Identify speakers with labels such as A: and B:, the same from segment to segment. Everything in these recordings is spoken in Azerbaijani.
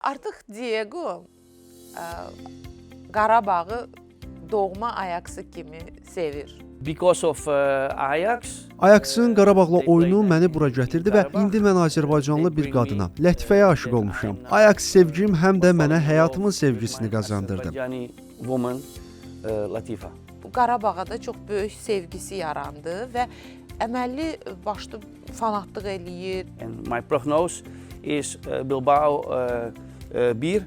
A: Artıq Diego Qarabağı doğma Ajax'ı kimi sevir.
B: Because of Ajax.
C: Ajax'ın Qarabağla oyunu məni bura gətirdi və indi mən Azərbaycanlı bir qadına, Lətifəyə aşiq olmuşam. Ajax sevgim həm də mənə həyatımın sevgisini qazandırdı.
B: Woman, Latifa.
A: Qarabağa da çox böyük sevgisi yarandı və əməlli başlı fanatlıq eləyir.
B: And my prognosis is Bilbao 1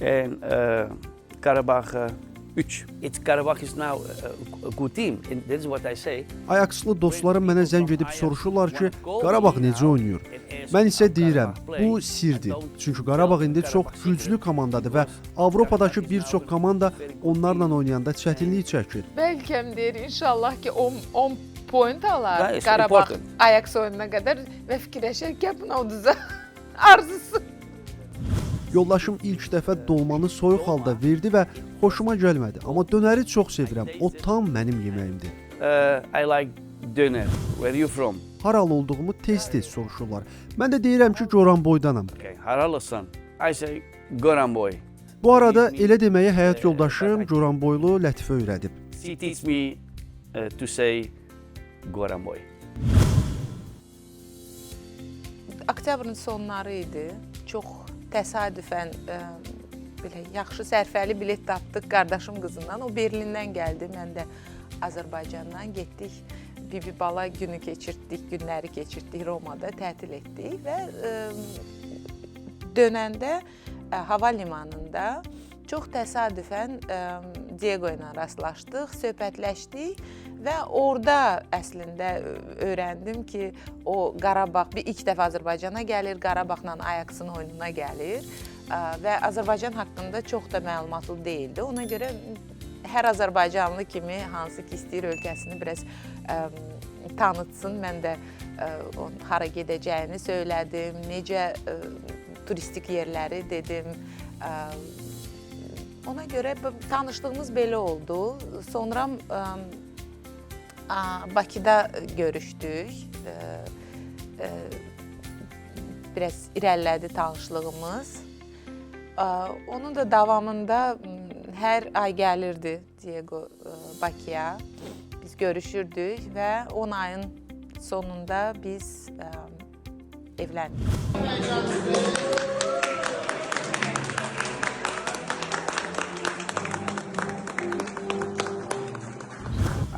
B: and Karabakh 3. Karabakh is now a good team. And that is what I say.
C: Ajaxlı dostlarım mənə zəng edib soruşurlar ki, Qarabağ necə oynayır? Mən isə deyirəm, bu sirdir. Çünki Qarabağ indi çox güclü komandadır və Avropadakı bir çox komanda onlarla oynayanda çətinlik çəkir.
A: Bəlkə deyir inşallah ki 10 point alar
B: That
A: Qarabağ
B: is
A: Ajax oyununa qədər və fikirləşər ki, buna uduza arzusu.
C: Yoldaşım ilk dəfə dolmanı soyuq halda verdi və xoşuma gəlmədi. Amma dönəri çox sevirəm. O tam mənim yeməyimdir.
B: I like döner. Where are you from?
C: Haralı olduğumu tez-tez soruşurlar. Mən də deyirəm ki, Goranboydanam.
B: Okay, haralısın. I say Goranboy.
C: Bu arada elə deməyə həyat yoldaşım Goranboylu Lətifə öyrədib.
B: She teach me to say Goranboy.
A: Oktyabrın sonları idi. Çox təsadüfən belə yaxşı sərfəli bilet tapdıq qardaşım qızından. O Berlindən gəldi, mən də Azərbaycandan getdik. Bibi bala günü keçirtdik, günləri keçirtdik, Romada tətil etdik və dönəndə hava limanında çox təsadüfən Diego ilə rastlaşdıq, söhbətləşdik və orada əslində öyrəndim ki, o Qarabağ ilk dəfə Azərbaycana gəlir, Qarabağla Ajax'ın oyununa gəlir və Azərbaycan haqqında çox da məlumatlı deyildi. Ona görə hər Azərbaycanlı kimi hansı ki istəyir ölkəsini biraz tanıtsın, mən də hara gedəcəyini söylədim, necə turistik yerləri dedim. Ona görə tanışlığımız belə oldu. Sonra Bakıda görüşdük. Biraz irəlilədi tanışlığımız. Onun da davamında hər ay gəlirdi Diego Bakıya. Biz görüşürdük və 10 ayın sonunda biz evləndik.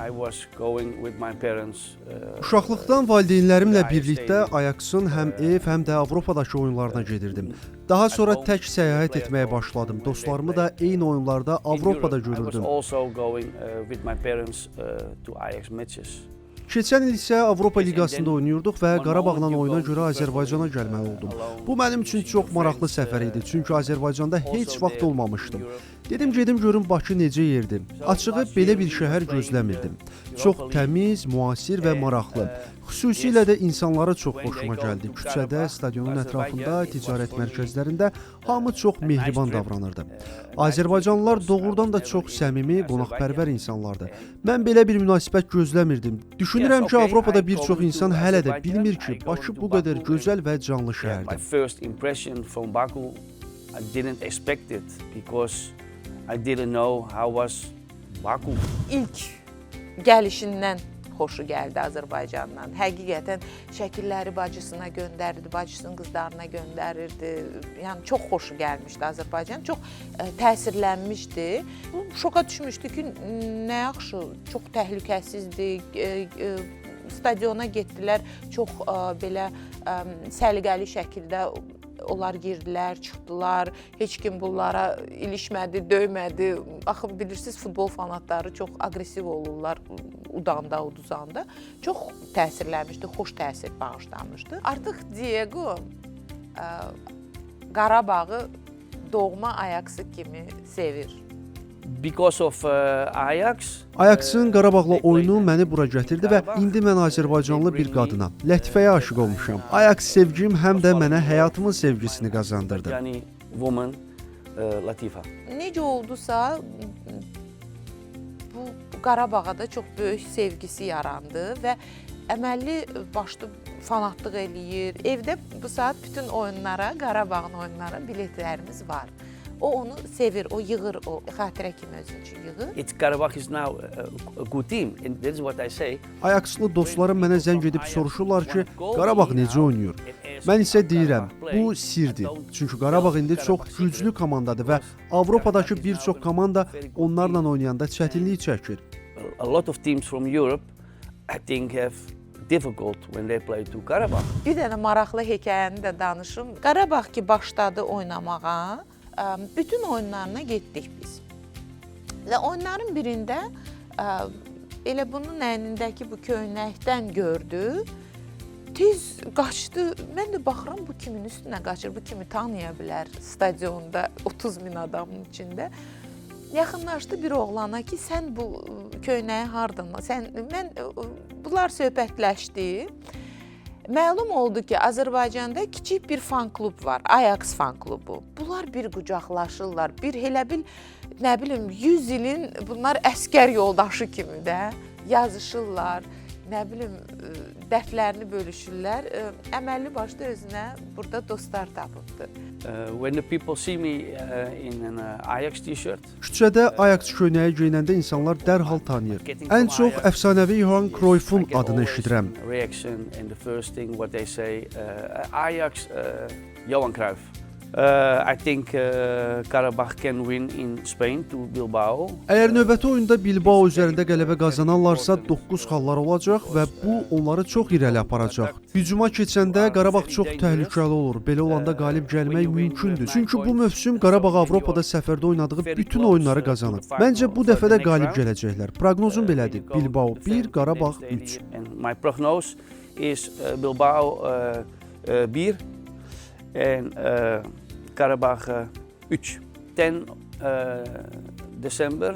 B: I was going with my parents.
C: Uşaqlıqdan valideynlərimlə birlikdə Ajax'ın həm ev, həm də Avropadakı oyunlarına gedirdim. Daha sonra tək səyahət etməyə başladım. Dostlarımı da eyni oyunlarda Avropada görürdüm.
B: I was also going with my parents to Ajax matches.
C: Keçən il isə Avropa Liqasında oynayırdıq və Qarabağla oyuna görə Azərbaycana gəlməli oldum. Bu mənim üçün çox maraqlı səfər idi, çünki Azərbaycanda heç vaxt olmamışdım. Dedim gedim görüm Bakı necə yerdir. Açığı belə bir şəhər gözləmirdim. Çox təmiz, müasir və maraqlı. Xüsusilə də insanlara çox xoşuma gəldi. Küçədə, stadionun ətrafında, ticarət mərkəzlərində hamı çox mehriban davranırdı. Azərbaycanlılar doğrudan da çox səmimi, qonaqpərvər insanlardır. Mən belə bir münasibət gözləmirdim. Düşünürəm ki, Avropada bir çox insan hələ də bilmir ki, Bakı bu qədər gözəl və canlı şəhərdir.
B: My first impression from Baku, I didn't expect it because I didn't know how was Baku.
A: İlk gəlişindən xoşu gəldi Azərbaycandan. Həqiqətən şəkilləri bacısına göndərirdi, bacısının qızlarına göndərirdi. Yəni çox xoşu gəlmişdi Azərbaycan. Çox təsirlənmişdi. Şoka düşmüşdü ki, nə yaxşı, çox təhlükəsizdir. Stadiona getdilər, çox belə səliqəli şəkildə onlar girdilər, çıxdılar. Heç kim bunlara ilişmədi, döymədi. Axı bilirsiniz, futbol fanatları çox aqressiv olurlar udanda, uduzanda. Çox təsirlənmişdi, xoş təsir bağışlamışdı. Artıq Diego Qarabağı doğma Ajax'ı kimi sevir.
B: Because of Ajax.
C: Ajax'ın Qarabağla oyunu məni bura gətirdi və indi mən Azərbaycanlı bir qadına, Lətifəyə aşiq olmuşam. Ajax sevgim həm də mənə həyatımın sevgisini qazandırdı.
B: Woman, Latifa.
A: Necə oldusa, bu Qarabağa da çox böyük sevgisi yarandı və əməlli başlı fanatlıq eləyir. Evdə bu saat bütün oyunlara, Qarabağın oyunlara biletlərimiz var. O onu sevir, o yığır, o xatirə kimi özü üçün yığır.
B: It's Karabakh is now a good team, and that's what I say.
C: Ayakslı dostlarım mənə zəng edib soruşurlar ki, Qarabağ necə oynayır? Mən isə deyirəm, bu sirdir. Çünki Qarabağ indi çox güclü komandadır və Avropadakı bir çox komanda onlarla oynayanda çətinlik çəkir.
B: A lot of teams from Europe, I think, have difficult when they play to Karabakh.
A: Bir dənə maraqlı hekayəni də danışım. Qarabağ ki başladı oynamağa, bütün oyunlarına getdik biz. Və oyunların birində elə bunun əynindəki bu köynəkdən gördü. Tez qaçdı. Mən də baxıram bu kimin üstünə qaçır, bu kimi tanıya bilər stadionda 30 min adamın içində. Yaxınlaşdı bir oğlana ki, sən bu köynəyi hardan? Bunlar söhbətləşdi. Məlum oldu ki, Azərbaycanda kiçik bir fan klub var, Ajax fan klubu. Bunlar bir qucaqlaşırlar, bir elə bil, nə bilim, 100 ilin bunlar əskər yoldaşı kimi də yazışırlar, nə bilim, dərdlərini bölüşürlər. Əməlli başda özünə burada dostlar tapıbdı.
B: When the people see me in an Ajax t-shirt,
C: Küçədə Ajax köynəyi geyinəndə insanlar dərhal tanıyır. Ən çox əfsanəvi Johan Cruyff'un adını eşidirəm.
B: Reaction and the first thing what they say, Ajax, Johan Cruyff. I think Karabakh can win in Spain to Bilbao.
C: Əgər növbəti oyunda Bilbao üzərində qələbə qazanarlarsa 9 xallar olacaq və bu onları çox irəli aparacaq. Hücuma keçəndə Qarabağ çox təhlükəli olur. Belə olanda qalib gəlmək mümkündür. Çünki bu mövsüm Qarabağ Avropada səfərdə oynadığı bütün oyunları qazanıb. Məncə bu dəfə də qalib gələcəklər. Proqnozum belədir. Bilbao 1, Qarabağ 3.
B: And my prognose is Bilbao 1 and Karabakh 3. 10 December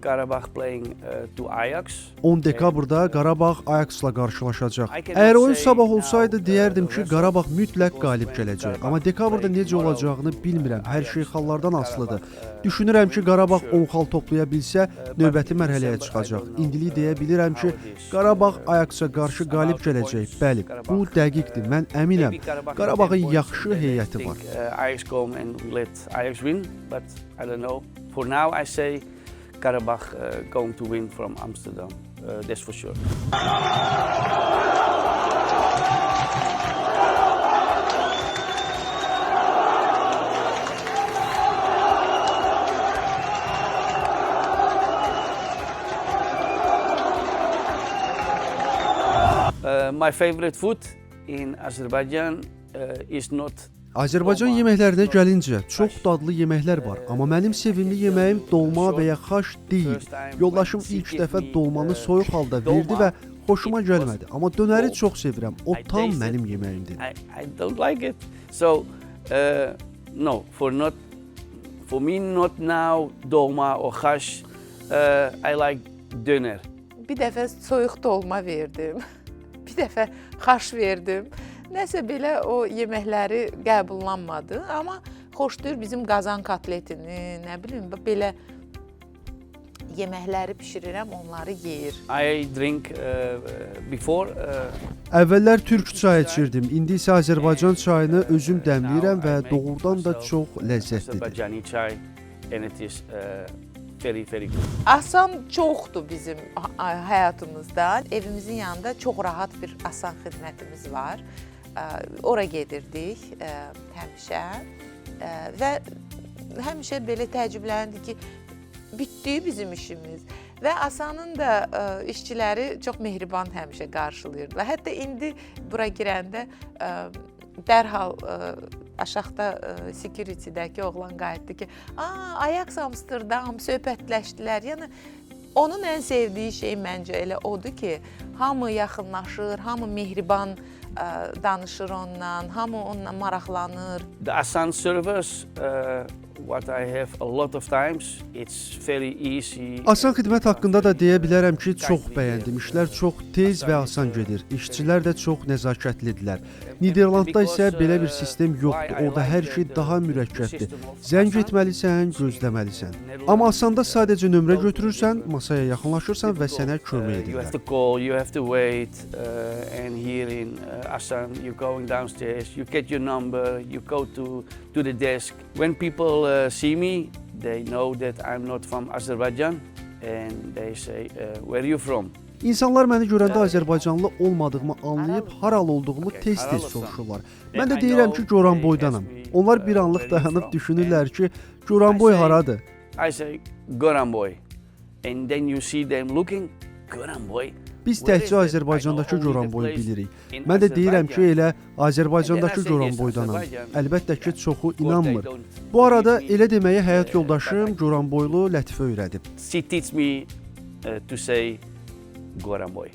B: Karabakh playing to Ajax.
C: 10 dekabrda Qarabağ Ajaxla qarşılaşacaq. Əgər oyun sabah olsaydı deyərdim ki, Qarabağ mütləq qalib gələcək. Amma dekabrda necə olacağını bilmirəm. Hər şey xallardan asılıdır. Düşünürəm ki, Qarabağ 10 xal toplaya bilsə, növbəti mərhələyə çıxacaq. İndilik deyə bilirəm ki, Qarabağ Ajaxa qarşı qalib gələcək. Bəli, bu dəqiqdir. Mən əminəm. Qarabağın yaxşı heyəti var.
B: Ajax come and let Ajax win, but I don't know. For now, I say Karabakh going to win from Amsterdam. That's for sure. My favorite food in Azerbaijan is not.
C: Azərbaycan yeməklərinə gəlincə, çox dadlı yeməklər var, amma mənim sevimli yeməyim dolma və ya xaş deyil. Yoldaşım ilk dəfə dolmanı soyuq halda verdi və xoşuma gəlmədi, amma dönəri çox sevirəm. O tam mənim yeməyimdir.
B: I don't like it. So no, for me not now dolma or xaş. I like döner.
A: Bir dəfə soyuq dolma verdim, bir dəfə xaş verdim. Nəsə belə o yeməkləri qəbullanmadı, amma xoşdur bizim qazan kotletini, nə bilim, belə yeməkləri bişirirəm, onları yeyir.
B: I drink before.
C: Əvvəllər türk çayı içirdim, indi isə Azərbaycan çayını özüm dəmləyirəm və doğrudan da çox ləzzətlidir.
B: Azərbaycani çay and it is very good.
A: Asan çoxdur bizim həyatımızda. Evimizin yanında çox rahat bir asan xidmətimiz var. Ora gedirdik həmişə və həmişə belə təəccüblənirdik ki, bitdi bizim işimiz və Asanın da işçiləri çox mehriban həmişə qarşılayırdı və hətta indi bura girəndə dərhal aşağıda security-dəki oğlan qayıtdı ki, Ajax Amsterdam söhbətləşdilər. Yəni onun ən sevdiyi şey məncə elə odur ki, hamı yaxınlaşır, hamı mehriban danışır ondan, hamı onunla maraqlanır.
B: The Asan servers what I have a lot of times. It's very easy.
C: Asan xidmət haqqında da deyə bilərəm ki, çox bəyəndim. İşlər çox tez və asan gedir. İşçilər də çox nəzakətlidirlər. Niderlandda isə belə bir sistem yoxdur. Orada hər şey daha mürəkkəbdir. Zəng etməlisən, gözləməlisən. Amma Asanda sadəcə nömrə götürürsən, masaya yaxınlaşırsan və sənə kömək
B: You have
C: edirlər.
B: to call, you have to wait, and here in Assam, you're going downstairs, you get your number, you go to the desk. When people see me, they know that I'm not from Azerbaijan, and they say, where are you from?
C: İnsanlar məni görəndə Azərbaycanlı olmadığımı anlayıb haralı olduğumu tez-tez soruşurlar. Mən də deyirəm ki, Goranboydanam. Onlar bir anlıq dayanıb düşünürlər ki, Goranboy haradır?
B: I say, Goranboy. And then you see them looking, Goranboy.
C: Biz təkcə Azərbaycandakı Goranboyu bilirik. Mən də deyirəm ki, elə Azərbaycandakı Goranboydanam. Əlbəttə ki, çoxu inanmır. Bu arada elə deməyə həyat yoldaşım Goranboylu Lətifə öyrədib.
B: She teach me to say Goranboy.